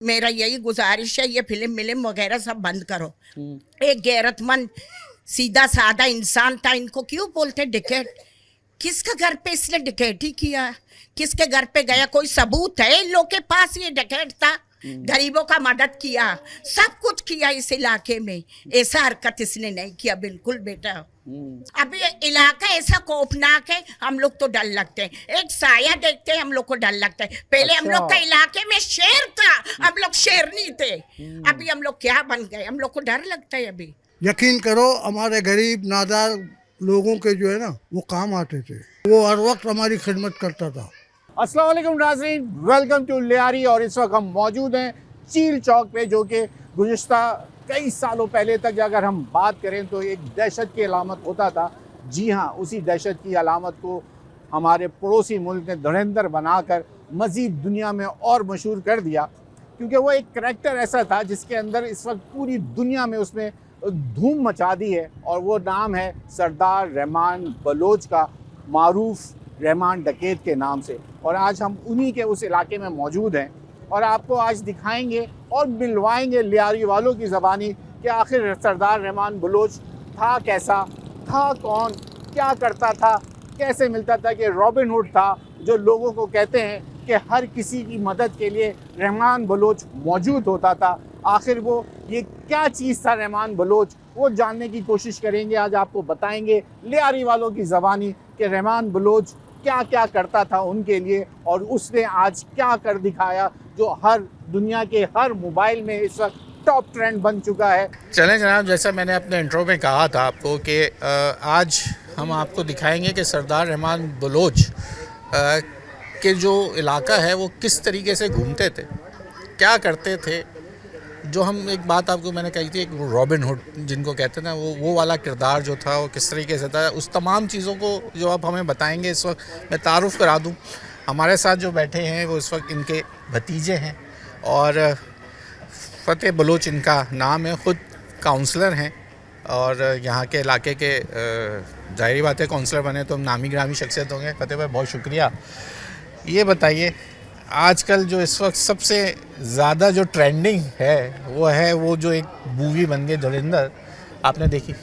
मेरा यही गुजारिश है, ये फिल्म मिल्म वगैरह सब बंद करो। एक गैरतमंद सीधा साधा इंसान था, इनको क्यों बोलते डिकेट? किसका घर पे इसने डिकेट ही किया? किसके घर पे गया? कोई सबूत है इन लोग के पास ये डिकेट था? गरीबों का मदद किया, सब कुछ किया इस इलाके में। ऐसा हरकत इसने नहीं किया बिल्कुल बेटा। अब ये इलाका ऐसा खौफनाक है, हम लोग तो डर लगते हैं। एक साया देखते हैं हम लोग को डर लगता है। पहले हम लोग का इलाके में शेर था, हम लोग शेरनी थे। अभी हम लोग क्या बन गए? हम लोग को डर लगता है अभी। यकीन करो, हमारे गरीब नादार लोगों के जो है ना, वो काम आते थे। वो हर वक्त हमारी खिदमत करता था। अस्सलाम वालेकुम नाज़रीन, वेलकम टू लियारी। और इस वक्त हम मौजूद हैं चील चौक पे, जो कि गुज़िश्ता कई सालों पहले तक अगर हम बात करें तो एक दहशत की अलामत होता था। जी हाँ, उसी दहशत की अलामत को हमारे पड़ोसी मुल्क ने धुरंधर बनाकर मज़ीद दुनिया में और मशहूर कर दिया, क्योंकि वो एक करैक्टर ऐसा था जिसके अंदर इस वक्त पूरी दुनिया में उसने धूम मचा दी है। और वो नाम है सरदार रहमान बलोच का, मारूफ रहमान डकैत के नाम से। और आज हम उन्हीं के उस इलाके में मौजूद हैं और आपको आज दिखाएंगे और मिलवाएंगे लियारी वालों की ज़बानी कि आखिर सरदार रहमान बलोच था कैसा, था कौन, क्या करता था, कैसे मिलता था। कि रॉबिन हुड था, जो लोगों को कहते हैं कि हर किसी की मदद के लिए रहमान बलोच मौजूद होता था। आखिर वो ये क्या चीज़ था रहमान बलोच, वो जानने की कोशिश करेंगे। आज आपको बताएंगे लियारी वालों की ज़बानी कि रहमान बलोच क्या क्या करता था उनके लिए, और उसने आज क्या कर दिखाया जो हर दुनिया के हर मोबाइल में इस वक्त टॉप ट्रेंड बन चुका है। चलें जनाब, जैसा मैंने अपने इंट्रो में कहा था आपको कि आज हम आपको दिखाएंगे कि सरदार रहमान बलोच के जो इलाका है वो किस तरीके से घूमते थे, क्या करते थे। जो हम एक बात आपको मैंने कही थी, एक रॉबिन हुड जिनको कहते हैं ना, वो वाला किरदार जो था वो किस तरीके से था, उस तमाम चीज़ों को जो आप हमें बताएंगे। इस वक्त मैं तारुफ़ करा दूं, हमारे साथ जो बैठे हैं वो इस वक्त इनके भतीजे हैं और फ़तेह बलोच इनका नाम है, ख़ुद काउंसलर हैं और यहाँ के इलाके के ज़ाहिरी बात है काउंसलर बने तो हम नामी ग्रामी शख्सियत होंगे। फ़तेह भाई बहुत शुक्रिया। ये बताइए, आजकल जो इस वक्त सबसे ज़्यादा जो ट्रेंडिंग है वो जो एक मूवी बन गई धुरंधर, आपने देखी?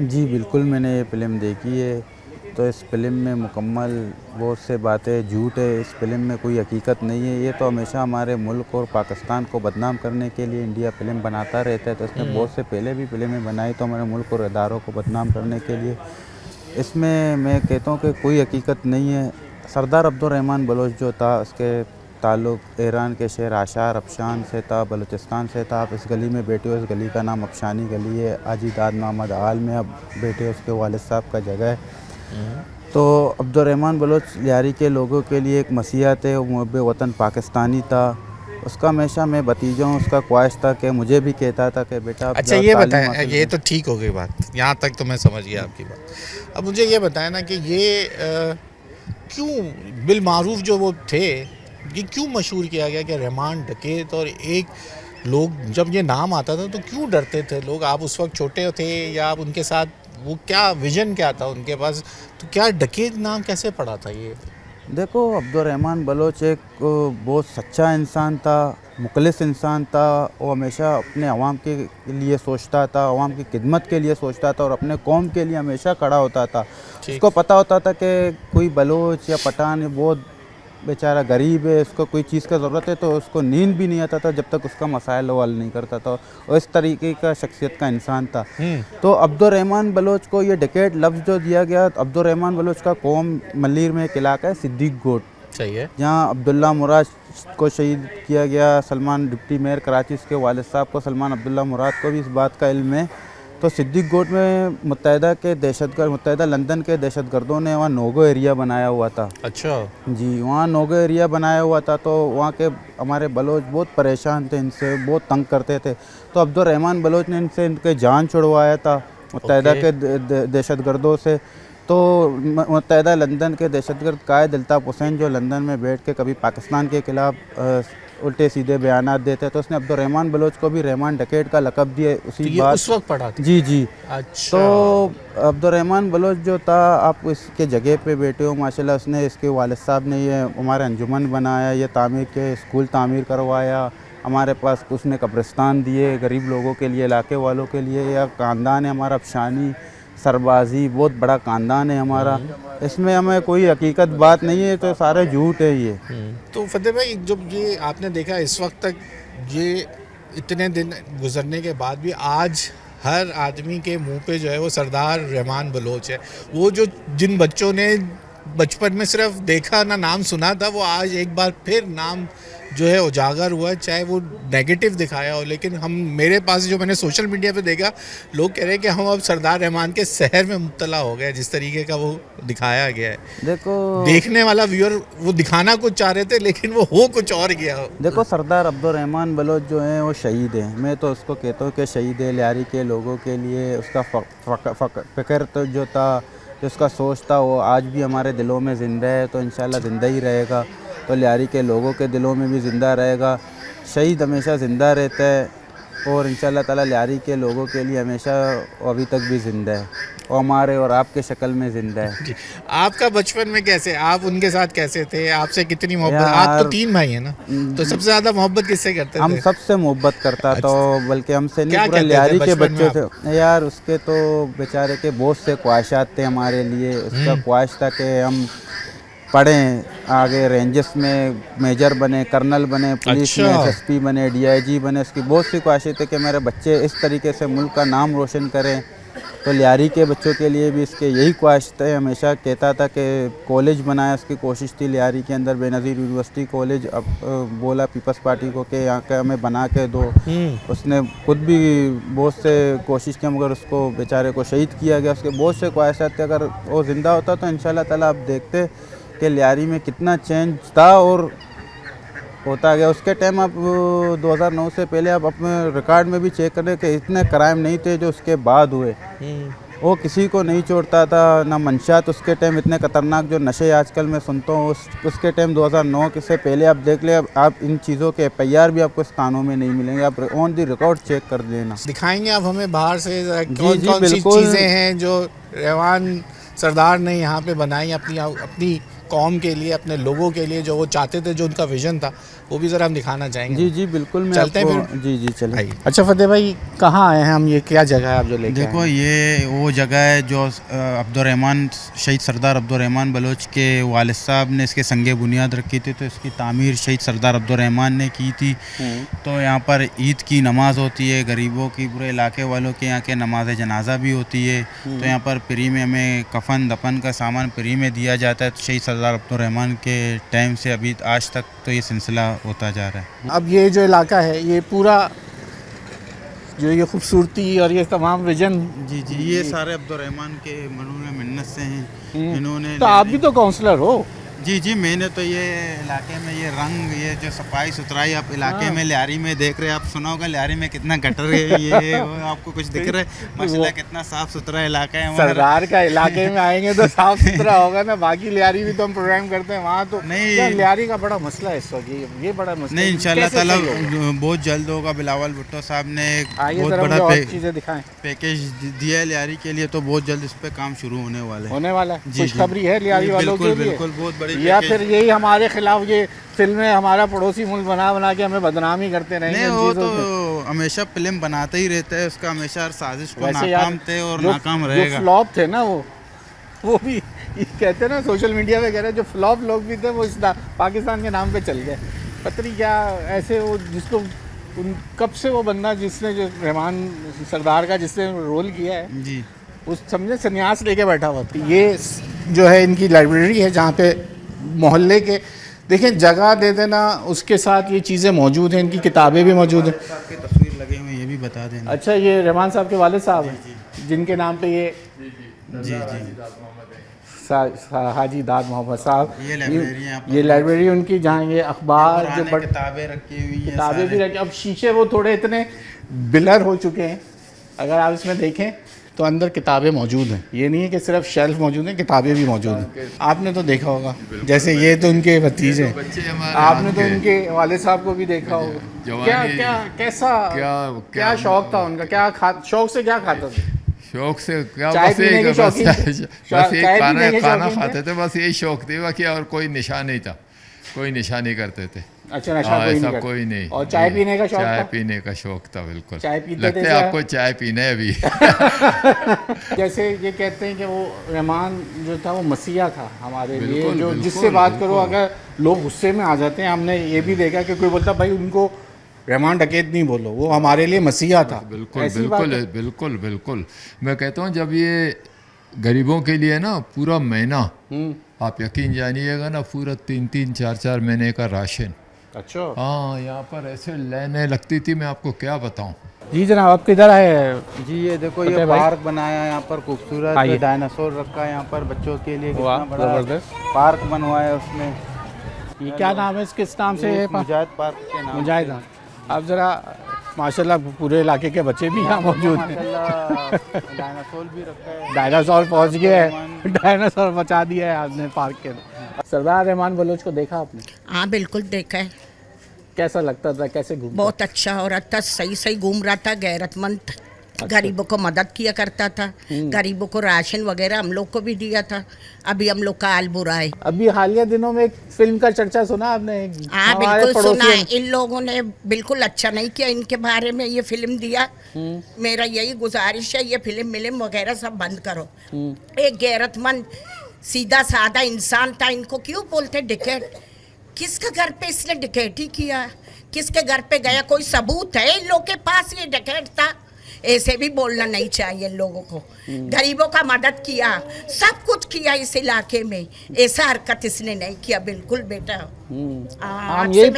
जी बिल्कुल, मैंने ये फ़िल्म देखी है। तो इस फिल्म में मुकम्मल बहुत से बातें झूठ है, इस फिल्म में कोई हकीकत नहीं है। ये तो हमेशा हमारे मुल्क और पाकिस्तान को बदनाम करने के लिए इंडिया फिल्म बनाता रहता है। तो इसने बहुत से पहले भी फिल्में बनाई तो हमारे मुल्क और इदारों को बदनाम करने के लिए। इसमें मैं कहता हूँ कि कोई हकीकत नहीं है। सरदार अब्दुर्रहमान बलोच जो था, उसके ताल्लुक़ ईरान के शहर आशार अफशान से था, बलूचिस्तान से था। आप इस गली में बैठे हो, इस गली का नाम अफशानी गली है। आजी दाद मोहम्मद आल में अब बैठे हो, उसके वालिद साहब का जगह है। तो अब्दुर्रहमान बलोच लियारी के लोगों के लिए एक मसीहत है, वो मुहब्ब वतन पाकिस्तानी था। उसका हमेशा मैं भतीजा हूँ, उसका ख्वाहिश था कि मुझे भी कहता था कि बेटा अच्छा ये बताएं, ये तो ठीक हो गई बात, यहाँ तक तो मैं समझ गया आपकी बात। अब मुझे ये बताएं ना कि ये क्यों बिलमारूफ जो वो थे, ये क्यों मशहूर किया गया कि रहमान डकैत? और एक लोग जब ये नाम आता था तो क्यों डरते थे लोग? आप उस वक्त छोटे थे या आप उनके साथ, वो क्या विजन क्या था उनके पास, तो क्या डकैत नाम कैसे पड़ा था ये? देखो, अब्दुर्रहमान बलोच एक बहुत सच्चा इंसान था, मुखलिस इंसान था। वो हमेशा अपने अवाम के लिए सोचता था, अवाम की खिदमत के लिए सोचता था और अपने कौम के लिए हमेशा खड़ा होता था। उसको पता होता था कि कोई बलोच या पठान बहुत बेचारा गरीब है, उसको कोई चीज़ का ज़रूरत है, तो उसको नींद भी नहीं आता था जब तक उसका मसाइल हल नहीं करता था। और इस तरीके का शख्सियत का इंसान था। तो अब्दुर्रहमान बलोच को ये डकैत लफ्ज़ जो दिया गया, अब्दुर्रहमान बलोच का कौम मल्लीर में एक इलाका है सिद्दीक गोट, सही है, जहाँ अब्दुल्ला मुराद को शहीद किया गया। सलमान डिप्टी मेयर कराची, उसके वालिद साहब को सलमान अब्दुल्ला मुराद को भी इस बात का इल्म है। तो सिद्दीक गोट में मुत्तहिदा लंदन के दहशतगर्दों ने वहाँ नोगो एरिया बनाया हुआ था। अच्छा जी, वहाँ नोगो एरिया बनाया हुआ था। तो वहाँ के हमारे बलोच बहुत परेशान थे, इनसे बहुत तंग करते थे। तो अब्दुर्रहमान बलोच ने इनके जान छुड़वाया था मुत्तहिदा के दहशतगर्दों से। तो मुत्तहिदा लंदन के दहशतगर्द कायद अल्ताफ़ हुसैन जो लंदन में बैठ के कभी पाकिस्तान के खिलाफ उल्टे सीधे बयानात देते, तो उसने अब्दुर्रहमान बलोच को भी रहमान डकैत का लक़ब दिया उसी तो ये बात उस वक्त पढ़ा था। जी जी। अच्छा। तो अब्दुर्रहमान बलोच जो था, आप इसके जगह पे बैठे हो, माशाल्लाह उसने, इसके वालिद साहब ने ये हमारा अंजुमन बनाया, ये तामीर के स्कूल तामीर करवाया, हमारे पास उसने कब्रिस्तान दिए गरीब लोगों के लिए, इलाके वालों के लिए। या ख़ानदान है हमारा अफशानी सरबाजी, बहुत बड़ा ख़ानदान है हमारा, इसमें हमें कोई हकीकत बात नहीं है, तो सारे झूठ है ये। तो फतेह भाई, जब ये आपने देखा इस वक्त तक, ये इतने दिन गुजरने के बाद भी आज हर आदमी के मुंह पे जो है वो सरदार रहमान बलोच है। वो जो जिन बच्चों ने बचपन में सिर्फ देखा ना नाम सुना था, वो आज एक बार फिर नाम जो है उजागर हुआ है, चाहे वो नेगेटिव दिखाया हो। लेकिन हम, मेरे पास जो मैंने सोशल मीडिया पे देखा, लोग कह रहे हैं कि हम अब सरदार रहमान के शहर में मुब्तला हो गए, जिस तरीके का वो दिखाया गया है। देखो, देखने वाला व्यूअर वो दिखाना कुछ चाह रहे थे, लेकिन वो हो कुछ और गया। देखो, सरदार अब्दुर्रहमान बलोच जो हैं वो शहीद हैं। मैं तो उसको कहता हूँ कि शहीद है। लियारी के लोगों के लिए उसका फ़िक्र तो जो था, जो उसका सोच था, वो आज भी हमारे दिलों में ज़िंदा है, तो इंशाल्लाह ज़िंदा ही रहेगा। तो लियारी के लोगों के दिलों में भी ज़िंदा रहेगा। शहीद हमेशा ज़िंदा रहता है और इंशाल्लाह ताला लियारी के लोगों के लिए हमेशा अभी तक भी ज़िंदा है, और हमारे और आपके शक्ल में ज़िंदा है। जी। आपका बचपन में कैसे, आप उनके साथ कैसे थे, आपसे कितनी मोहब्बत? आप तो 3 भाई हैं ना, तो सबसे ज़्यादा मोहब्बत किससे करते थे? हम सबसे मोहब्बत करता था, बल्कि हमसे क्या नहीं, पूरा कहते थे लियारी के बचपन में बच्चे थे यार। उसके तो बेचारे के बहुत से ख्वाहिशात थे हमारे लिए। उसका ख्वाहिश था कि हम पढ़ें, आगे रेंजर्स में मेजर बने, कर्नल बने, पुलिस में एसएसपी बने, डीआईजी बने। उसकी बहुत सी ख्वाहिशें थी कि मेरे बच्चे इस तरीके से मुल्क का नाम रोशन करें। तो लियारी के बच्चों के लिए भी इसके यही ख्वाहिश थे। हमेशा कहता था कि कॉलेज बनाए, उसकी कोशिश थी लियारी के अंदर बेनज़ीर यूनिवर्सिटी कॉलेज। अब बोला पीपल्स पार्टी को कि यहाँ का हमें बना के दो। उसने खुद भी बहुत से कोशिश की, मगर उसको बेचारे को शहीद किया गया। उसके बहुत से ख्वाहिशात थे, अगर वो ज़िंदा होता तो इंशाल्लाह ताला आप देखते कि लियारी में कितना चेंज था और होता गया। उसके टाइम आप 2009 से पहले आप अपने रिकॉर्ड में भी चेक करें कि इतने क्राइम नहीं थे जो उसके बाद हुए। वो किसी को नहीं छोड़ता था, ना मंशात उसके टाइम इतने खतरनाक जो नशे आजकल मैं सुनता हूँ, उसके टाइम 2009 से पहले आप देख ले। आप इन चीज़ों के FIR भी आपको स्थानों में नहीं मिलेंगे, आप ऑन दी रिकॉर्ड चेक कर लेना। दिखाएंगे आप हमें बाहर से कौन कौन सी चीज़ें हैं जो रहमान सरदार ने यहाँ पे बनाई अपनी कौम के लिए, अपने लोगों के लिए, जो वो चाहते थे, जो उनका विजन था, वो भी ज़रा हम दिखाना चाहेंगे। जी जी बिल्कुल, मैं चलते हैं आपको, जी चलिए। अच्छा फतेह भाई, कहाँ आए हैं हम? ये क्या जगह है आप जो लेके देखो, ये वो जगह है जो अब्दुर्रहमान, शहीद सरदार अब्दुर्रहमान बलोच के वालिद साहब ने इसके संगे बुनियाद रखी थी। तो इसकी तामीर शहीद सरदार अब्दुर्रहमान ने की थी। तो यहाँ पर ईद की नमाज़ होती है, गरीबों की, पूरे इलाके वालों के यहाँ के नमाज जनाजा भी होती है। तो यहाँ पर फ्री में हमें कफन दफन का सामान फ्री में दिया जाता है। तो शहीद सरदार अब्दुर्रहमान के टाइम से अभी आज तक तो ये सिलसिला होता जा रहा है। अब ये जो इलाका है, ये पूरा जो ये खूबसूरती और ये तमाम विजन, जी ये सारे अब्दुर्रहमान के मनून मिन्नत से हैं। इन्होंने, तो आप भी तो काउंसलर हो। जी मैंने तो ये इलाके में ये रंग, ये जो सफाई सुथराई आप इलाके में लियारी में देख रहे हैं, आप सुना होगा लियारी में कितना गटर है, ये वो आपको कुछ दिख रहा है? माशाल्लाह कितना साफ सुथरा इलाका है। सरदार का इलाके में आएंगे तो साफ सुथरा होगा ना। बाकी लियारी भी तो हम प्रोग्राम करते हैं, वहाँ तो नहीं। लियारी का बड़ा मसला है इस वक्त, ये बड़ा मसला नहीं। इंशाल्लाह ताला बहुत जल्द होगा। बिलावल भुट्टो साहब ने एक बहुत बड़ा चीज़ें दिखाएं, पैकेज दिया है लियारी के लिए, तो बहुत जल्द इस पे काम शुरू होने वाला है। खुशखबरी है लियारी वालों के लिए। बिल्कुल बहुत बड़ी। या फिर यही हमारे खिलाफ ये फिल्में हमारा पड़ोसी मुल्क बना के हमें बदनामी करते रहेंगे? नहीं, वो तो हमेशा फिल्म बनाता ही रहता है, उसका हमेशा हर साजिश को नाकाम थे और नाकाम रहेगा। जो फ्लॉप थे ना, वो भी कहते हैं ना, सोशल मीडिया पे कह रहे हैं, जो फ्लॉप लोग भी थे वो इस पाकिस्तान के नाम पे चल गए। पता नहीं क्या ऐसे, वो जिसको कब से वो बंदा जिसने जो रहमान सरदार का जिसने रोल किया है जी, उस समझे संन्यास लेके बैठा हुआ। ये जो है इनकी लाइब्रेरी है, जहाँ पे मोहल्ले के देखें जगह दे देना, उसके साथ ये चीज़ें मौजूद हैं, इनकी किताबें भी मौजूद हैं। आपकी तस्वीर लगे हुए ये भी बता देना। अच्छा, ये रहमान साहब के वालिद साहब हैं जिनके नाम पे ये जी हाजी दाद मोहम्मद साहब, ये लाइब्रेरी उनकी, जहाँ ये अखबार जो किताबें रखी हुई हैं, किताबें भी रखी। अब शीशे वो थोड़े इतने बिलर हो चुके हैं, अगर आप इसमें देखें तो अंदर किताबें मौजूद हैं। ये नहीं है कि सिर्फ शेल्फ मौजूद हैं, किताबें भी मौजूद हैं। आपने तो देखा होगा, जैसे ये तो उनके भतीजे हैं, आपने तो उनके वालिद साहब को भी देखा होगा। क्या शौक था उनका? शौक से क्या खाता था? शौक से क्या, चाय बस पीने के शौकीन थे? बस एक खाना शौकीन खाते थे, बस यही शौक थे, बाकी और कोई निशा नहीं था, कोई निशा नहीं करते थे। अच्छा, नशा कोई ऐसा नहीं करते? कोई नहीं। और चाय पीने का शौक चाय था? पीने का शौक था बिल्कुल। चाय पीते लगता थे है क्या? आपको चाय पीना है अभी। जैसे ये कहते हैं कि वो रहमान जो था वो मसीहा था हमारे लिए, बिल्कुल, जो बिल्कुल, जिससे बात करो बिल्कुल। अगर लोग गुस्से में आ जाते हैं, हमने ये भी देखा कि कोई बोलता भाई उनको रहमान डकैत नहीं बोलो, वो हमारे लिए मसीहा था। बिल्कुल ऐसी बात बिल्कुल है? बिल्कुल बिल्कुल। मैं कहता हूँ जब ये गरीबों के लिए ना पूरा महीना, आप यकीन जानिएगा ना, पूरा 3-3 4-4 महीने का राशन। अच्छा हाँ, यहाँ पर ऐसे लाइनें लगती थी, मैं आपको क्या बताऊँ। जी जनाब, आप किधर आए हैं? जी ये देखो, पता ये है भाई? पार्क बनाया है यहाँ पर, खूबसूरत आइए। डायनासोर रखा है यहाँ पर बच्चों के लिए। वाह, कितना बड़ा जबरदस्त। पार्क बनवाया है उसमें। ये क्या नाम है, किस नाम से है? मुजाहिद पार्क के नाम मुजाहिद। आप ज़रा माशाल्लाह पूरे इलाके के बच्चे भी यहाँ मौजूद हैं। माशाल्लाह डायनासोर भी रखा है। डायनासोर पहुँच गया है, डायनासोर बचा दिया है आपने पार्क के। सरदार रहमान बलोच को देखा आपने? हाँ बिल्कुल देखा है, कैसा लगता था, कैसे घूमता? बहुत अच्छा हो रहा था, सही सही घूम रहा था, गैरतमंद, गरीबों को मदद किया करता था, गरीबों को राशन वगैरह हम लोग को भी दिया था। अभी हम लोग का हाल बुरा है। अभी हालिया दिनों में एक फिल्म का चर्चा सुना आपने? हाँ हमारे बिल्कुल सुना पड़ोसियों है। इन लोगों ने बिल्कुल अच्छा नहीं किया इनके बारे में, ये फिल्म दिया। मेरा यही गुजारिश है, ये फिल्म वगैरह सब बंद करो। एक गैरतमंद सीधा साधा इंसान था, इनको क्यों बोलते डिकेट? किसका घर पे इसने डिकेट ही किया? किसके घर पे गया? कोई सबूत है इन लोगों के पास ये डिकेट था? ऐसे भी बोलना नहीं चाहिए इन लोगों को। गरीबों का मदद किया, सब कुछ किया इस इलाके में, ऐसा हरकत इसने नहीं किया बिल्कुल बेटा। हम यही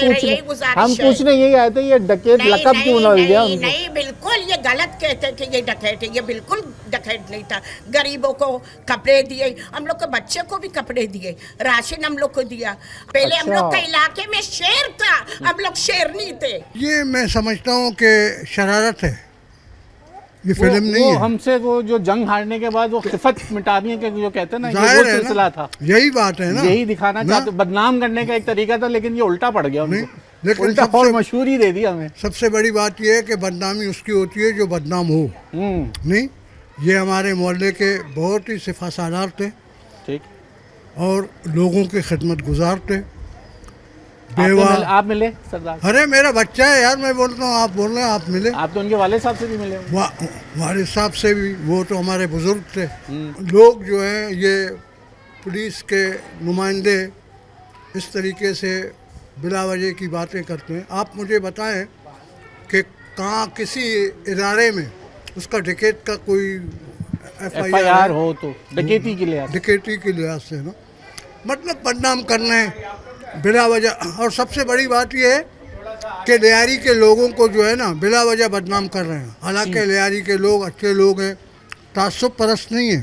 पूछने यही आए थे, ये डकैत लकब क्यों ना दिया उनको? नहीं बिल्कुल ये गलत कहते कि ये डकैत है, ये बिल्कुल डकैत नहीं था। गरीबों को कपड़े दिए, हम लोग के बच्चे को भी कपड़े दिए, राशन हम लोग को दिया। पहले हम लोग का इलाके में शेर था, हम लोग शेरनी थे। ये मैं समझता हूँ कि शरारत है, ये फिल्म नहीं वो है। हमसे वो जो जंग हारने के बाद वो खिफत मिटाने के जो कहते हैं ना, ये वो जाहिर है सिलसिला ना, था। यही बात है ना, यही दिखाना ना? चाहते, बदनाम करने का एक तरीका था, लेकिन ये उल्टा पड़ गया नहीं, उनको। लेकिन उल्टा सबसे- और मशहूरी दे दी हमें। सबसे बड़ी बात यह है कि बदनामी उसकी होती है जो बदनाम हो। नहीं, ये हमारे मोहल्ले के बहुत ही सिफासादार थे ठीक। और लोगों की खिदमत गुजार थे। आप मिले सरदार? अरे मेरा बच्चा है यार, मैं बोलता हूँ, आप बोल रहे हैं आप मिले। आप तो उनके वाले साहब से भी मिले होंगे। वालिद साहब से भी, वो तो हमारे बुजुर्ग थे। लोग जो हैं ये पुलिस के नुमाइंदे इस तरीके से बिला वजह की बातें करते हैं। आप मुझे बताएं कि कहाँ किसी इदारे में उसका डकैत का कोई FIR हो तो डकैती के लिए डकैती के लिहाज से ना, मतलब बदनाम करने बिला वजह। और सबसे बड़ी बात यह है कि लियारी के लोगों को जो है ना बिला वजह बदनाम कर रहे हैं। हालांकि लियारी के लोग अच्छे लोग हैं, तासुब परस्त नहीं है,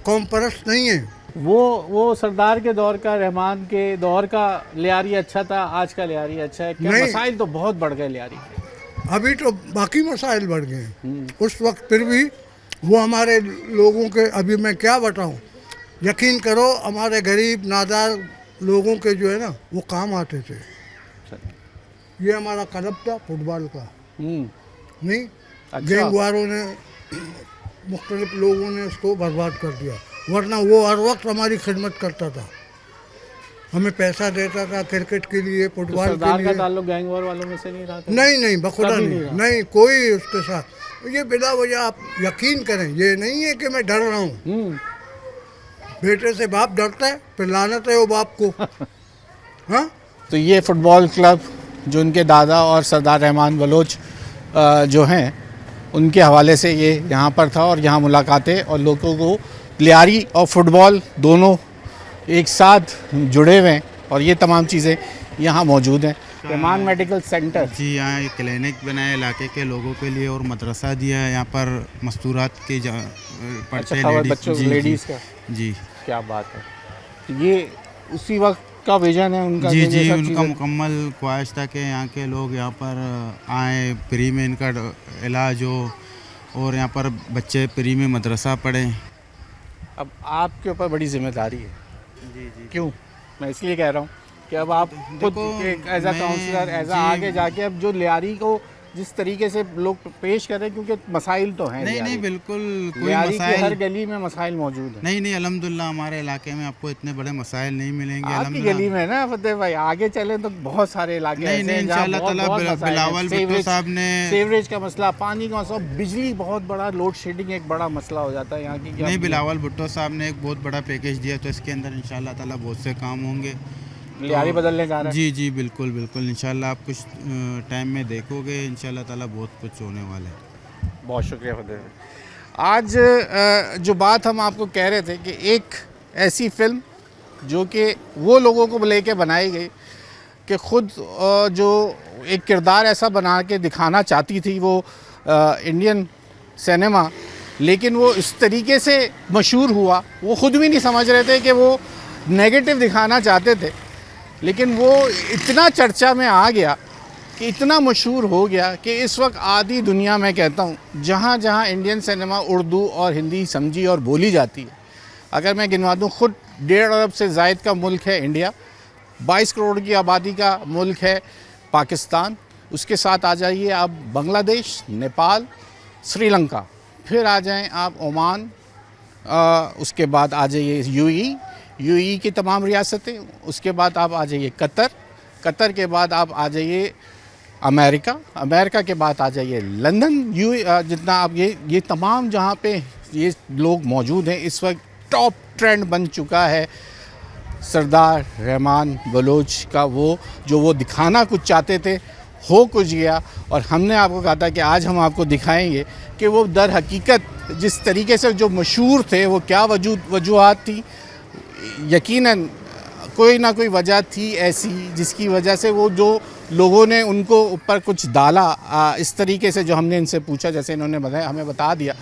कौम परस्त नहीं है। वो सरदार के दौर का, रहमान के दौर का लियारी अच्छा था, आज का लियारी अच्छा है क्या? नहीं। मसाइल तो बहुत बढ़ गए लियारी के। अभी तो बाकी मसाइल बढ़ गए हैं। उस वक्त फिर भी वो हमारे लोगों के, अभी मैं क्या बताऊं, यकीन करो हमारे गरीब नादार लोगों के जो है ना वो काम आते थे। ये हमारा क्लब था फुटबॉल का, नहीं अच्छा। गैंगवारों ने, मुख्तलिफ लोगों ने उसको बर्बाद कर दिया, वरना वो हर वक्त हमारी खिदमत करता था, हमें पैसा देता था क्रिकेट के लिए, तो फुटबॉल के सरदार का लिए। ताल्लुक गैंगवार वालों में से नहीं रहा था? नहीं बखुदा कभी नहीं, नहीं नहीं कोई उसके साथ। ये बिला वजह आप यकीन करें, ये नहीं है कि मैं डर रहा हूँ। बेटे से बाप डरता है, फिर लानत है वो बाप को। हाँ, तो ये फुटबॉल क्लब जो उनके दादा और सरदार रहमान बलोच जो हैं उनके हवाले से ये यहाँ पर था, और यहाँ मुलाकातें और लोगों को लियारी और फुटबॉल दोनों एक साथ जुड़े हुए हैं, और ये तमाम चीज़ें यहाँ मौजूद हैं। रहमान मेडिकल सेंटर जी, यहाँ एक क्लिनिक बनाया इलाके के लोगों के लिए और मदरसा दिया है। यहाँ पर मस्तूरात के पढ़ते हैं खबर बच्चों लेडीज़ का। जी क्या बात है, ये उसी वक्त का विजन है उनका? जी ये जी, सब उनका चीज़ें- मुकम्मल ख्वाहिश था कि यहाँ के लोग यहाँ पर आएँ, फ्री में इनका इलाज हो और यहाँ पर बच्चे फ्री में मदरसा पढ़ें। अब आपके ऊपर बड़ी जिम्मेदारी है। जी क्यों? मैं इसलिए कह रहा हूँ कि अब आप खुद देखो, एज अ मैं- काउंसलर, एज अ जी। आगे जाके अब जो लियारी को जिस तरीके से लोग पेश कर रहे हैं, क्योंकि मसाइल तो हैं। नहीं नहीं बिल्कुल कोई लियारी की मसाइल हर गली में मसाइल मौजूद हैं। नहीं नहीं अल्हम्दुलिल्लाह हमारे इलाके में आपको इतने बड़े मसाइल नहीं मिलेंगे। आपकी अल्हम्दुलिल्लाह गली में ना फतेह भाई, आगे चले तो बहुत सारे इलाके नहीं ऐसे नहीं हैं जहाँ इंशाल्लाह ताला बिलावल भुट्टो साहब ने सीवरेज का मसला, पानी का मसला, बिजली बहुत बड़ा, लोड शेडिंग एक बड़ा मसला हो जाता है यहाँ की। नहीं बिलावल भुट्टो साहब ने एक बहुत बड़ा पैकेज दिया, तो इसके अंदर इंशाल्लाह ताला बहुत से काम होंगे। लियारी बदलने जा रहा है। जी जी बिल्कुल बिल्कुल इंशाल्लाह आप कुछ टाइम में देखोगे इंशाल्लाह ताला बहुत कुछ होने वाला है। बहुत शुक्रिया फतेह भाई। आज जो बात हम आपको कह रहे थे कि एक ऐसी फिल्म जो कि वो लोगों को लेके बनाई गई कि खुद जो एक किरदार ऐसा बना के दिखाना चाहती थी वो इंडियन सिनेमा, लेकिन वो इस तरीके से मशहूर हुआ, वो ख़ुद भी नहीं समझ रहे थे कि वो नेगेटिव दिखाना चाहते थे, लेकिन वो इतना चर्चा में आ गया कि इतना मशहूर हो गया कि इस वक्त आधी दुनिया में कहता हूँ जहाँ जहाँ इंडियन सिनेमा उर्दू और हिंदी समझी और बोली जाती है। अगर मैं गिनवा दूँ, ख़ुद 1.5 अरब से ज़ायद का मुल्क है इंडिया, 22 करोड़ की आबादी का मुल्क है पाकिस्तान, उसके साथ आ जाइए आप बांग्लादेश, नेपाल, श्रीलंका, फिर आ जाएं आप ओमान, उसके बाद आ जाइए यूएई की तमाम रियासतें, उसके बाद आप आ जाइए कतर के बाद आप आ जाइए अमेरिका के बाद आ जाइए लंदन, जितना आप ये तमाम जहाँ पे ये लोग मौजूद हैं, इस वक्त टॉप ट्रेंड बन चुका है सरदार रहमान बलोच का। वो दिखाना कुछ चाहते थे, हो कुछ गया, और हमने आपको कहा था कि आज हम आपको दिखाएंगे कि वो दर हकीकत जिस तरीके से जो मशहूर थे वो क्या वजूहात थी। यकीनन कोई ना कोई वजह थी ऐसी जिसकी वजह से वो जो लोगों ने उनको ऊपर कुछ डाला, इस तरीके से जो हमने इनसे पूछा, जैसे इन्होंने बताया, हमें बता दिया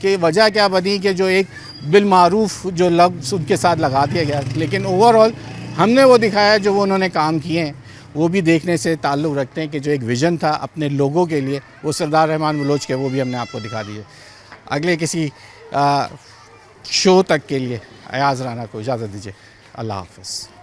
कि वजह क्या बनी कि जो एक बिलमारूफ जो लफ्ज़ उनके साथ लगा दिया गया, लेकिन ओवरऑल हमने वो दिखाया जो वो उन्होंने काम किए हैं, वो भी देखने से ताल्लुक़ रखते हैं कि जो एक विज़न था अपने लोगों के लिए वो सरदार रहमान बलोच के, वो भी हमने आपको दिखा दिए। अगले किसी शो तक के लिए अयाज़ राना को इजाज़त दीजिए। अल्लाह हाफ़िज़।